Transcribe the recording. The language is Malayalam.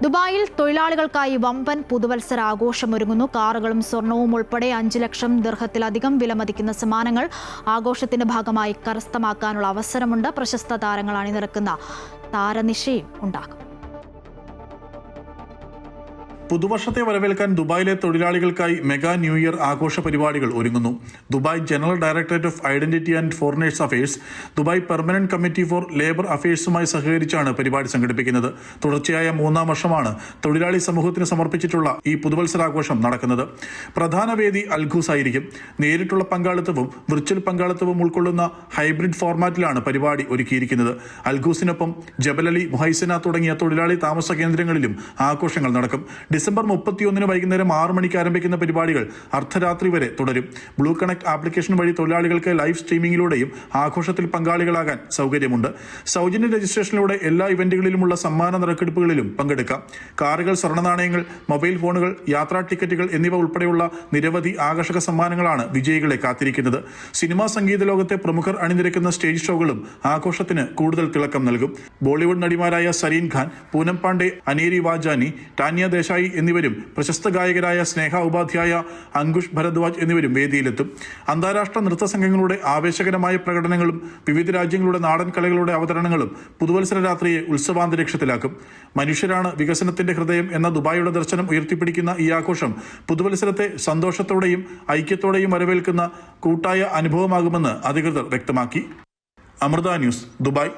ദുബായിൽ തൊഴിലാളികൾക്കായി വമ്പൻ പുതുവത്സര ആഘോഷമൊരുങ്ങുന്നു. കാറുകളും സ്വർണവും ഉൾപ്പെടെ 5 ലക്ഷം ദിർഹത്തിലധികം വിലമതിക്കുന്ന സമ്മാനങ്ങൾ ആഘോഷത്തിന്റെ ഭാഗമായി കരസ്ഥമാക്കാനുള്ള അവസരമുണ്ട്. പ്രശസ്ത താരങ്ങൾ അണിനിരക്കുന്ന താരനിശയും ഉണ്ടാകും. പുതുവർഷത്തെ വരവേൽക്കാൻ ദുബായിലെ തൊഴിലാളികൾക്കായി മെഗാ ന്യൂ ഇയർ ആഘോഷ പരിപാടികൾ ഒരുങ്ങുന്നു. Dubai general directorate of identity and foreigners affairs, Dubai permanent committee for labour അഫയേഴ്സുമായി സഹകരിച്ചാണ് പരിപാടി സംഘടിപ്പിക്കുന്നത്. തുടർച്ചയായ 3-ാം വർഷമാണ് തൊഴിലാളി സമൂഹത്തിന് സമർപ്പിച്ചിട്ടുള്ള ഈ പുതുവത്സരാഘോഷം നടക്കുന്നത്. പ്രധാന വേദി അൽഖൂസ് ആയിരിക്കും. നേരിട്ടുള്ള പങ്കാളിത്തവും വിർച്വൽ പങ്കാളിത്തവും ഉൾക്കൊള്ളുന്ന ഹൈബ്രിഡ് ഫോർമാറ്റിലാണ് പരിപാടി ഒരുക്കിയിരിക്കുന്നത്. അൽഖൂസിനൊപ്പം ജബലലി, മുഹൈസന തുടങ്ങിയ തൊഴിലാളി താമസ കേന്ദ്രങ്ങളിലും ആഘോഷങ്ങൾ നടക്കും. ഡിസംബർ 31 വൈകുന്നേരം 6 മണിക്ക് ആരംഭിക്കുന്ന പരിപാടികൾ അർദ്ധരാത്രി വരെ തുടരും. ബ്ലൂ കണക്ട് ആപ്ലിക്കേഷൻ വഴി തൊഴിലാളികൾക്ക് ലൈവ് സ്ട്രീമിംഗിലൂടെയും ആഘോഷത്തിൽ പങ്കാളികളാകാൻ സൗകര്യമുണ്ട്. സൗജന്യ രജിസ്ട്രേഷനിലൂടെ എല്ലാ ഇവന്റുകളിലുമുള്ള സമ്മാന നറുക്കെടുപ്പുകളിലും പങ്കെടുക്കാം. കാറുകൾ, സ്വർണ്ണനാണയങ്ങൾ, മൊബൈൽ ഫോണുകൾ, യാത്രാ ടിക്കറ്റുകൾ എന്നിവ ഉൾപ്പെടെയുള്ള നിരവധി ആകർഷക സമ്മാനങ്ങളാണ് വിജയികളെ കാത്തിരിക്കുന്നത്. സിനിമാ സംഗീത ലോകത്തെ പ്രമുഖർ അണിനിരക്കുന്ന സ്റ്റേജ് ഷോകളും ആഘോഷത്തിന് കൂടുതൽ തിളക്കം നൽകും. ബോളിവുഡ് നടിമാരായ സരീൻ ഖാൻ, പൂനം പാണ്ഡെ, അനേരി വാജാനി, ടാനിയ ദേശായി എന്നിവരും പ്രശസ്ത ഗായകരായ സ്നേഹ ഉപാധ്യായ, അങ്കുഷ് ഭരദ്വാജ് എന്നിവരും വേദിയിലെത്തും. അന്താരാഷ്ട്ര നൃത്ത സംഘങ്ങളുടെ ആവേശകരമായ പ്രകടനങ്ങളും വിവിധ രാജ്യങ്ങളുടെ നാടൻ കലകളുടെ അവതരണങ്ങളും പുതുവത്സര രാത്രിയെ ഉത്സവാന്തരീക്ഷത്തിലാക്കും. മനുഷ്യരാണ് വികസനത്തിന്റെ ഹൃദയം എന്ന ദുബായിയുടെ ദർശനം ഉയർത്തിപ്പിടിക്കുന്ന ഈ ആഘോഷം പുതുവത്സരത്തെ സന്തോഷത്തോടെയും ഐക്യത്തോടെയും വരവേൽക്കുന്ന കൂട്ടായ അനുഭവമാകുമെന്ന് അധികൃതർ വ്യക്തമാക്കി. Amrita News, Dubai.